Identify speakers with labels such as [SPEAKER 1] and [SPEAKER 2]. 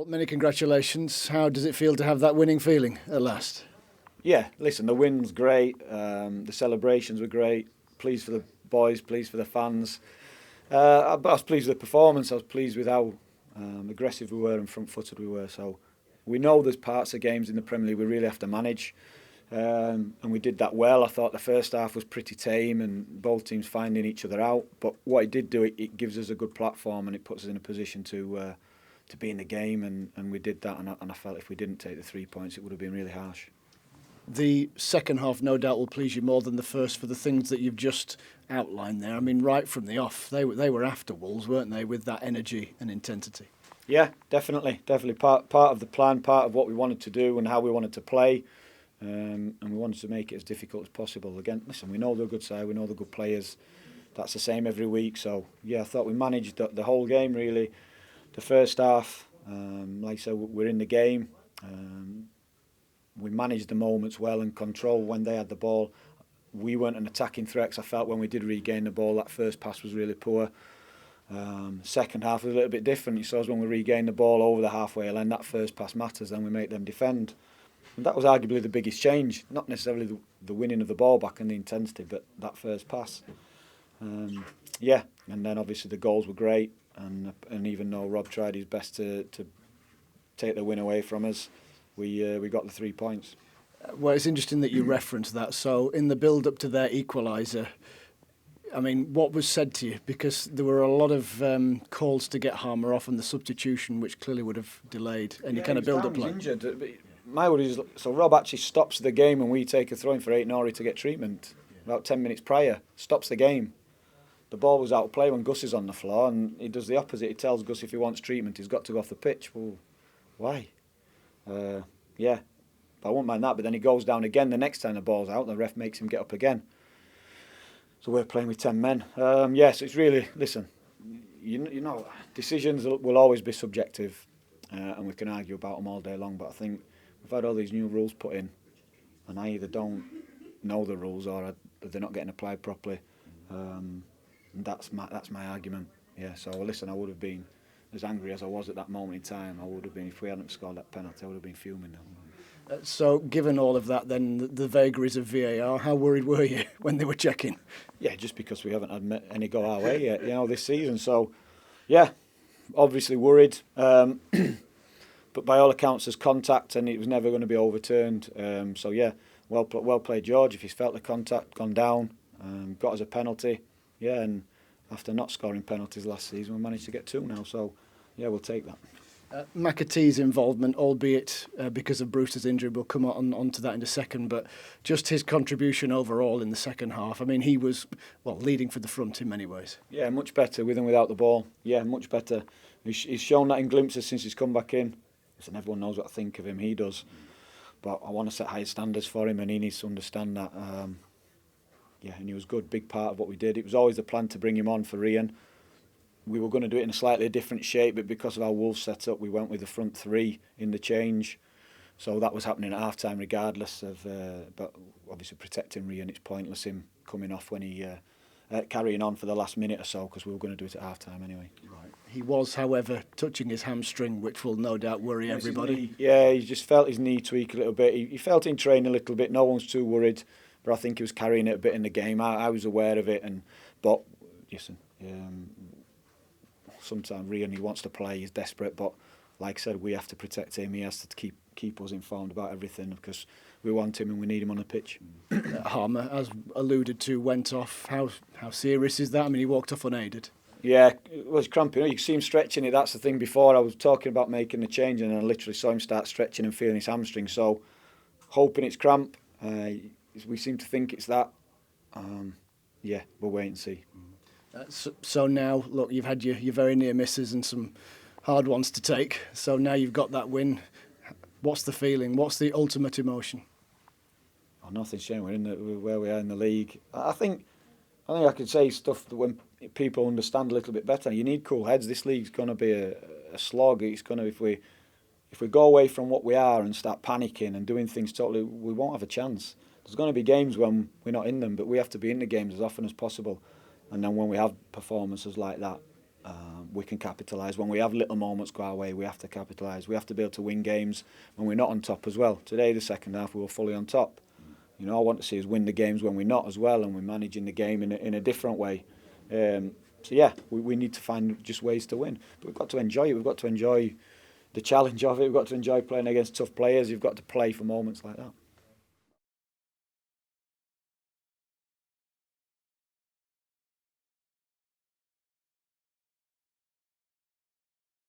[SPEAKER 1] Well, many congratulations. How does it feel to have that winning feeling at last?
[SPEAKER 2] Yeah, listen, the win's great. The celebrations were great. Pleased for the boys, pleased for the fans. I was pleased with the performance. I was pleased with how aggressive we were and front-footed we were. So we know there's parts of games in the Premier League we really have to manage. And we did that well. I thought the first half was pretty tame and both teams finding each other out. But what it did do, it gives us a good platform and it puts us in a position to be in the game. And we did that. And I felt if we didn't take the 3 points, it would have been really harsh.
[SPEAKER 1] The second half no doubt will please you more than the first for the things that you've just outlined there. I mean, right from the off, they were after Wolves, weren't they, with that energy and intensity?
[SPEAKER 2] Yeah, definitely. Part of the plan, part of what we wanted to do and how we wanted to play. And we wanted to make it as difficult as possible. Again, listen, we know they're a good side, we know they're good players. That's the same every week. So, yeah, I thought we managed the whole game, really. The first half, like I said, we're in the game. We managed the moments well and control when they had the ball. We weren't an attacking threat, 'cause I felt when we did regain the ball, that first pass was really poor. Second half was a little bit different. You saw us when we regained the ball over the halfway line, that first pass matters, then we make them defend. And that was arguably the biggest change, not necessarily the winning of the ball back and the intensity, but that first pass. Yeah, and then obviously the goals were great, and even though Rob tried his best to take the win away from us, we got the 3 points.
[SPEAKER 1] Well, it's interesting that you referenced that. So in the build-up to their equaliser, I mean, what was said to you? Because there were a lot of calls to get Harmer off and the substitution, which clearly would have delayed any kind of build-up play.
[SPEAKER 2] Injured. My worry is, so Rob actually stops the game when we take a throw-in for Aït-Nouri to get treatment. About 10 minutes prior, stops the game. The ball was out of play when Gus is on the floor, and he does the opposite. He tells Gus if he wants treatment, he's got to go off the pitch. Well, why? Yeah, I won't mind that. But then he goes down again the next time the ball's out. The ref makes him get up again. So we're playing with 10 men. Yes, it's really, listen, you know, decisions will always be subjective, and we can argue about them all day long. But I think we've had all these new rules put in, and I either don't know the rules or they're not getting applied properly. And that's my argument. Yeah. So listen, I would have been as angry as I was at that moment in time. I would have been if we hadn't scored that penalty. I would have been fuming.
[SPEAKER 1] So, given all of that, then the vagaries of VAR, how worried were you when they were checking?
[SPEAKER 2] Yeah, just because we haven't had any go our way yet, this season. So, yeah, obviously worried. But by all accounts, there's contact, and it was never going to be overturned. So, yeah, well played, George. If he's felt the contact, gone down, got us a penalty. Yeah, and after not scoring penalties last season, we managed to get 2 now. So, yeah, we'll take that.
[SPEAKER 1] McAtee's involvement, albeit because of Brewster's injury, we'll come on to that in a second, but just his contribution overall in the second half. I mean, he was, leading for the front in many ways.
[SPEAKER 2] Yeah, much better with and without the ball. Yeah, much better. He's shown that in glimpses since he's come back in. Listen, everyone knows what I think of him, he does. But I want to set high standards for him, and he needs to understand that. Yeah, and he was good, big part of what we did. It was always the plan to bring him on for Rian. We were going to do it in a slightly different shape, but because of our Wolves set up, we went with the front 3 in the change. So that was happening at half-time regardless of, but obviously protecting Rian, it's pointless him coming off when he, carrying on for the last minute or so, because we were going to do it at half-time anyway.
[SPEAKER 1] Right. He was, however, touching his hamstring, which will no doubt worry everybody.
[SPEAKER 2] Yeah, he just felt his knee tweak a little bit. He felt in training a little bit, no one's too worried, but I think he was carrying it a bit in the game. I was aware of it, but listen, sometimes Rian, he wants to play, he's desperate, but like I said, we have to protect him. He has to keep us informed about everything because we want him and we need him on the pitch.
[SPEAKER 1] Harmer, as alluded to, went off. How serious is that? I mean, he walked off unaided.
[SPEAKER 2] Yeah, it was cramping. You could see him stretching it. That's the thing. Before I was talking about making the change, and I literally saw him start stretching and feeling his hamstring. So, hoping it's cramp. We seem to think it's that. Yeah, we'll wait and see.
[SPEAKER 1] So now, look, you've had your very near misses and some hard ones to take. So now you've got that win. What's the feeling? What's the ultimate emotion?
[SPEAKER 2] Oh, nothing's changed. We're where we are in the league. I think I could say stuff that when people understand a little bit better. You need cool heads. This league's going to be a slog. It's going to, if we go away from what we are and start panicking and doing things totally, we won't have a chance. There's going to be games when we're not in them, but we have to be in the games as often as possible. And then when we have performances like that, we can capitalise. When we have little moments go our way, we have to capitalise. We have to be able to win games when we're not on top as well. Today, the second half, we were fully on top. You know, I want to see us win the games when we're not as well, and we're managing the game in a different way. So yeah, we need to find just ways to win. But we've got to enjoy it. We've got to enjoy the challenge of it. We've got to enjoy playing against tough players. You've got to play for moments like that.